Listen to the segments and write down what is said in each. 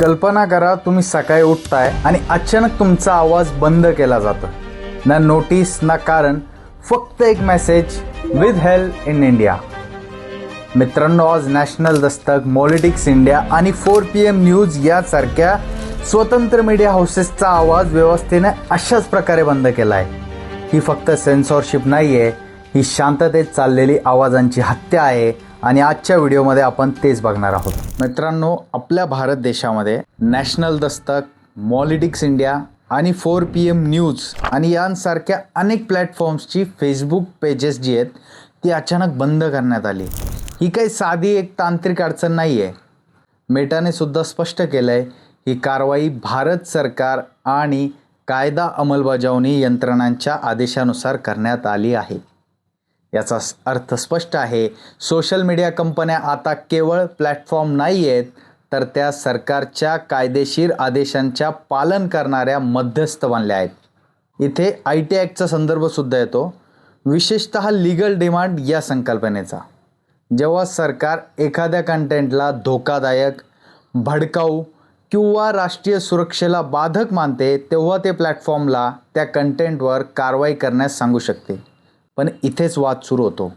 कल्पना करा, तुम्ही सकाळी उठताय आणि अचानक तुमचा आवाज बंद केला जातो. ना नोटीस ना कारण, फक्त एक message, with help in India. मित्रांनो, आज नॅशनल दस्तक, पॉलिटिक्स इंडिया आणि 4 PM न्यूज यासारख्या स्वतंत्र मीडिया हाऊसेसचा आवाज व्यवस्थेने अशाच प्रकारे बंद केला आहे. ही फक्त सेन्सॉरशिप नाहीये, ही शांततेत चाललेली आवाजांची हत्या आहे आणि आजच्या व्हिडिओमध्ये आपण तेच बघणार आहोत. मित्रांनो, आपल्या भारत देशामध्ये नॅशनल दस्तक, पॉलिटिक्स इंडिया आणि 4 PM न्यूज आणि यांसारख्या अनेक प्लॅटफॉर्म्सची फेसबुक पेजेस जी आहेत ती अचानक बंद करण्यात आली. ही काही साधी एक तांत्रिक अडचण नाही आहे. मेटाने सुद्धा स्पष्ट केलं आहे, ही कारवाई भारत सरकार आणि कायदा अंमलबजावणी यंत्रणांच्या आदेशानुसार करण्यात आली आहे. याचा अर्थ स्पष्ट आहे, सोशल मीडिया कंपन्या आता केवळ प्लॅटफॉर्म नाही आहेत, तर त्या सरकारच्या कायदेशीर आदेशांच्या पालन करणाऱ्या मध्यस्थ बनल्या आहेत. इथे IT ॲक्टचा संदर्भसुद्धा येतो, विशेषतः लीगल डिमांड या संकल्पनेचा. जेव्हा सरकार एखाद्या कंटेंटला धोकादायक, भडकाऊ किंवा राष्ट्रीय सुरक्षेला बाधक मानते, तेव्हा ते प्लॅटफॉर्मला त्या कंटेंटवर कारवाई करण्यास सांगू शकते. पण इथेच वाद सुरू होतो,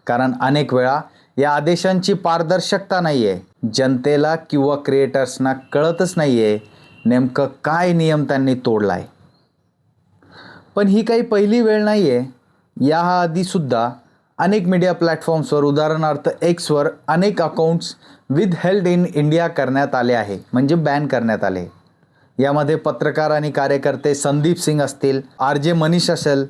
कारण अनेक वेळा या आदेशांची पारदर्शकता नाही आहे. जनतेला किंवा क्रिएटर्सना कळतच नाही आहे नेमकं काय नियम त्यांनी तोडला आहे. पण ही काही पहिली वेळ नाही आहे. याआधीसुद्धा अनेक मीडिया प्लॅटफॉर्म्सवर, उदाहरणार्थ Xवर अनेक accounts with held in India करण्यात आले आहे, म्हणजे बॅन करण्यात आले. यामध्ये पत्रकार आणि कार्यकर्ते संदीप सिंग असतील, RJ मनीष असेल,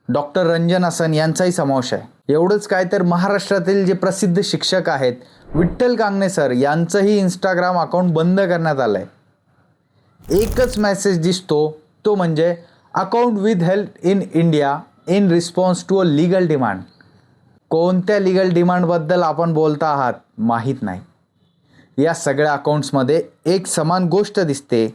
डॉक्टर रंजन हसन यांचाही समावेश आहे. एवढंच काय, तर महाराष्ट्रातील जे प्रसिद्ध शिक्षक आहेत विठ्ठल कांगणे सर यांचंही इंस्टाग्राम अकाउंट बंद करण्यात आलं आहे. एकच मेसेज दिसतो, तो म्हणजे account withheld in India in response to a legal demand. कोणत्या लीगल डिमांडबद्दल आपण बोलता आहात माहीत नाही. या सगळ्या अकाउंट्समध्ये एक समान गोष्ट दिसते,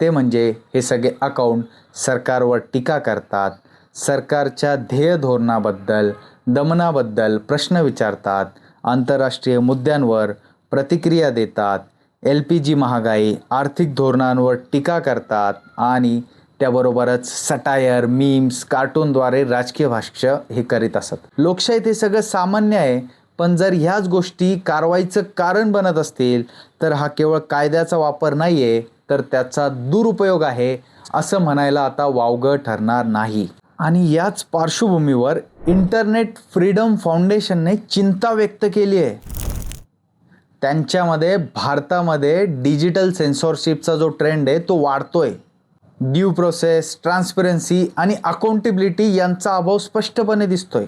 ते म्हणजे हे सगळे अकाउंट सरकारवर टीका करतात, सरकारच्या ध्येय धोरणाबद्दल, दमनाबद्दल प्रश्न विचारतात, आंतरराष्ट्रीय मुद्द्यांवर प्रतिक्रिया देतात, LPG महागाई, आर्थिक धोरणांवर टीका करतात आणि त्याबरोबरच सटायर, मीम्स, कार्टूनद्वारे राजकीय भाष्य हे करीत असत. लोकशाहीत हे सगळं सामान्य आहे, पण जर ह्याच गोष्टी कारवाईचं कारण बनत असतील तर हा केवळ कायद्याचा वापर नाही आहे, तर त्याचा दुरुपयोग आहे असं म्हणायला आता वावगं ठरणार नाही. आणि याच पार्श्वभूमीवर इंटरनेट फ्रीडम फाउंडेशनने चिंता व्यक्त केली आहे. त्यांच्यामध्ये भारतामध्ये डिजिटल सेन्सॉरशिपचा जो ट्रेंड आहे तो वाढतोय. ड्यू प्रोसेस, ट्रान्सपरन्सी आणि अकाउंटेबिलिटी यांचा अभाव स्पष्टपणे दिसतोय.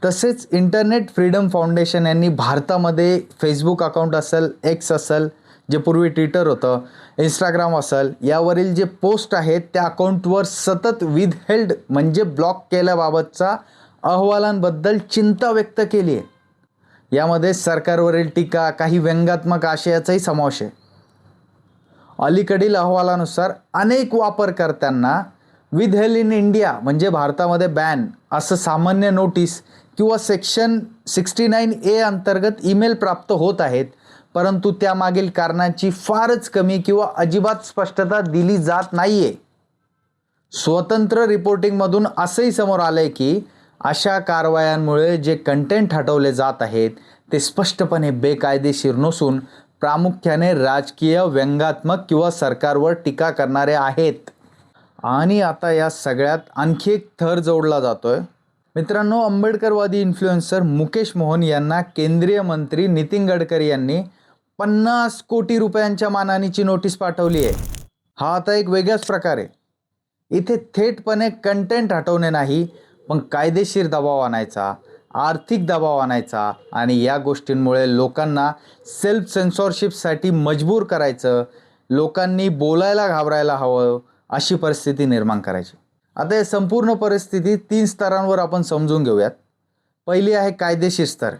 तसेच इंटरनेट फ्रीडम फाउंडेशन यांनी भारतामध्ये फेसबुक अकाउंट असेल, X असेल, जे पूर्वी ट्विटर होतं, इंस्टाग्राम असेल, यावरील जे पोस्ट आहेत त्या अकाउंटवर सतत विथ हेल्ड म्हणजे ब्लॉक केल्याबाबतचा अहवालांबद्दल चिंता व्यक्त केली आहे. यामध्ये सरकारवरील टीका, काही व्यंगात्मक आशयाचाही समावेश आहे. अलीकडील अहवालानुसार अनेक वापरकर्त्यांना विथ हेल्ड इन इंडिया म्हणजे भारतामध्ये बॅन असं सामान्य नोटीस किंवा सेक्शन 69A अंतर्गत ईमेल प्राप्त होत आहेत, परंतु त्यामागील कारणांची फारच कमी किंवा अजिबात स्पष्टता दिली जात नाही आहे. स्वतंत्र रिपोर्टिंगमधून असंही समोर आलं आहे की अशा कारवायांमुळे जे कंटेंट हटवले जात आहेत ते स्पष्टपणे बेकायदेशीर नसून प्रामुख्याने राजकीय, व्यंगात्मक किंवा सरकारवर टीका करणारे आहेत. आणि आता या सगळ्यात आणखी एक थर जोडला जातोय. मित्रांनो, आंबेडकरवादी इन्फ्लुएन्सर मुकेश मोहन यांना केंद्रीय मंत्री नितीन गडकरी यांनी 50 कोटी रुपयांच्या मानहानीची नोटीस पाठवली आहे. हा आता एक वेगळाच प्रकार आहे. इथे थेटपणे कंटेंट हटवणे नाही, पण कायदेशीर दबाव आणायचा, आर्थिक दबाव आणायचा आणि या गोष्टींमुळे लोकांना सेल्फ सेन्सॉरशिपसाठी मजबूर करायचं, लोकांनी बोलायला घाबरायला हवं अशी परिस्थिती निर्माण करायची. आता या संपूर्ण परिस्थिती 3 स्तरांवर आपण समजून घेऊयात. पहिली आहे कायदेशीर स्तर.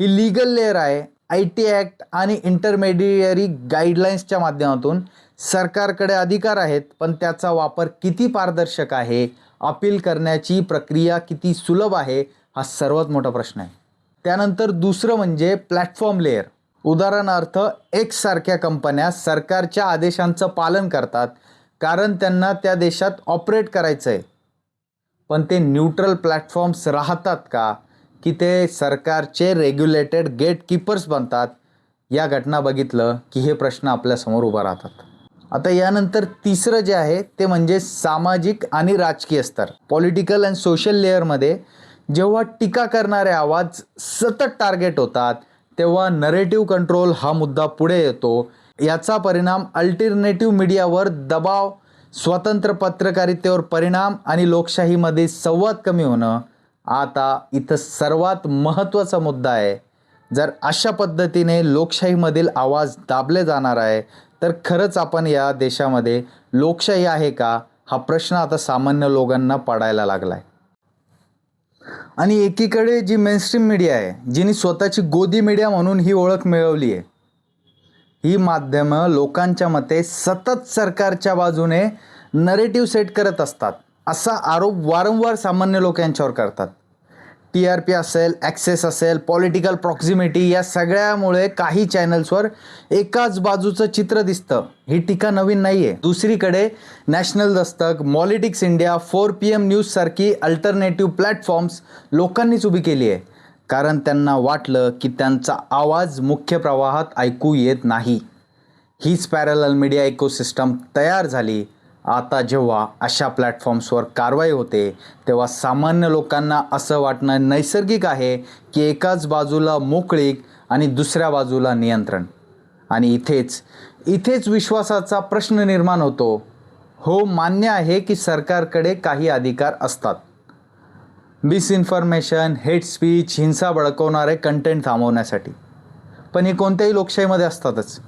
ही लीगल लेअर आहे. IT ॲक्ट आणि इंटरमेडियरी गाईडलाईन्सच्या माध्यमातून सरकारकडे अधिकार आहेत, पण त्याचा वापर किती पारदर्शक आहे, अपील करण्याची प्रक्रिया किती सुलभ आहे, हा सर्वात मोठा प्रश्न आहे. त्यानंतर दुसरं म्हणजे प्लॅटफॉर्म लेअर. उदाहरणार्थ एक्स सारख्या कंपन्या सरकारच्या आदेशांचं पालन करतात कारण त्यांना त्या देशात ऑपरेट करायचं आहे. पण ते न्यूट्रल प्लॅटफॉर्म्स राहतात का की ते सरकारचे रेग्युलेटेड गेटकीपर्स बनतात? या घटना बघितलं की हे प्रश्न आपल्यासमोर उभा राहतात. आता यानंतर तिसरं जे आहे ते म्हणजे सामाजिक आणि राजकीय स्तर. पॉलिटिकल अँड सोशल लेअरमध्ये जेव्हा टीका करणारे आवाज सतत टार्गेट होतात तेव्हा नरेटिव्ह कंट्रोल हा मुद्दा पुढे येतो. याचा परिणाम अल्टरनेटिव्ह मीडियावर दबाव, स्वतंत्र पत्रकारितेवर परिणाम आणि लोकशाहीमध्ये संवाद कमी होणं. आता इथं सर्वात महत्त्वाचा मुद्दा आहे. जर अशा पद्धतीने लोकशाहीमधील आवाज दाबले जाणार आहे तर खरंच आपण या देशामध्ये लोकशाही आहे का हा प्रश्न आता सामान्य लोकांना पडायला लागला आहे. आणि एकीकडे जी मेनस्ट्रीम मीडिया आहे, जिने स्वतःची गोदी मीडिया म्हणून ही ओळख मिळवली आहे, ही माध्यमं लोकांच्या मते सतत सरकारच्या बाजूने नरेटिव्ह सेट करत असतात असा आरोप वारंवार सामान्य लोक यांच्यावर करतात. TRP असेल, ॲक्सेस असेल, पॉलिटिकल प्रॉक्झिमिटी या सगळ्यामुळे काही चॅनल्सवर एकाच बाजूचं चित्र दिसतं. ही टीका नवीन नाही आहे. दुसरीकडे national Dastak, Molitics India, 4 PM news सारखी अल्टरनेटिव्ह प्लॅटफॉर्म्स लोकांनीच उभी केली आहे कारण त्यांना वाटलं की त्यांचा आवाज मुख्य प्रवाहात ऐकू येत नाही. हीच पॅरलल मीडिया इकोसिस्टम तयार झाली. आता जेव्हा अशा प्लॅटफॉर्म्सवर कारवाई होते तेव्हा सामान्य लोकांना असं वाटणं नैसर्गिक आहे की एकाच बाजूला मोकळीक आणि दुसऱ्या बाजूला नियंत्रण. आणि इथेच विश्वासाचा प्रश्न निर्माण होतो. हो, मान्य आहे की सरकारकडे काही अधिकार असतात. मिसइन्फॉर्मेशन, हेट स्पीच, हिंसा भडकवणारे कंटेंट थांबवण्यासाठी. पण हे कोणत्याही लोकशाहीमध्ये असतातच.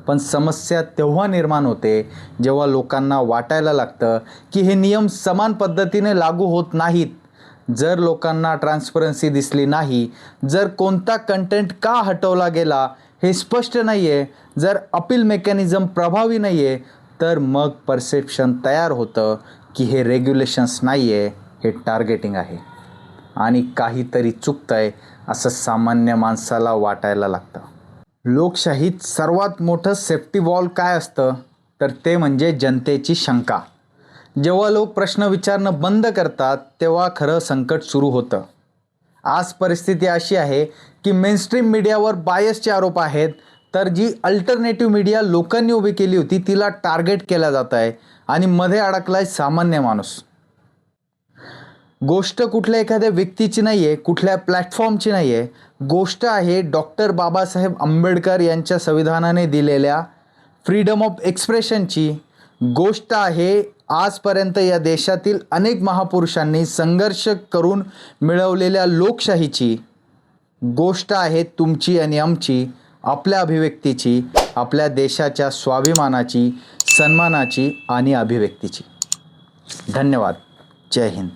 पण समस्या तेव्हा निर्माण होते जेव्हा लोकांना वाटायला लागतं की हे नियम समान पद्धतीने लागू होत नाहीत. जर लोकांना ट्रान्सपरन्सी दिसली नाही, जर कोणता कंटेंट का हटवला गेला हे स्पष्ट नाही आहे, जर अपील मेकॅनिझम प्रभावी नाही आहे, तर मग परसेप्शन तयार होतं की हे रेग्युलेशन्स नाही आहे, हे टार्गेटिंग आहे आणि काहीतरी चुकतं आहे असं सामान्य माणसाला वाटायला लागतं. लोकशाहीत सर्वात मोठं सेफ्टी वॉल काय असतं तर ते म्हणजे जनतेची शंका. जेव्हा लोक प्रश्न विचारणं बंद करतात तेव्हा खरं संकट सुरू होतं. आज परिस्थिती अशी आहे की मेनस्ट्रीम मीडियावर बायसचे आरोप आहेत तर जी अल्टरनेटिव्ह मीडिया लोकांनी उभी केली होती तिला टार्गेट केला जात आहे आणि मध्ये अडकलाय सामान्य माणूस. गोष्ट कुठल्या एखाद्या व्यक्तीची नाही आहे, कुठल्या प्लॅटफॉर्मची नाही आहे. गोष्ट आहे डॉक्टर बाबासाहेब आंबेडकर यांच्या संविधानाने दिलेल्या फ्रीडम ऑफ एक्सप्रेशनची. गोष्ट आहे आजपर्यंत या देशातील अनेक महापुरुषांनी संघर्ष करून मिळवलेल्या लोकशाहीची. गोष्ट आहे तुमची आणि आमची, आपल्या अभिव्यक्तीची, आपल्या देशाच्या स्वाभिमानाची, सन्मानाची आणि अभिव्यक्तीची. धन्यवाद. जय हिंद.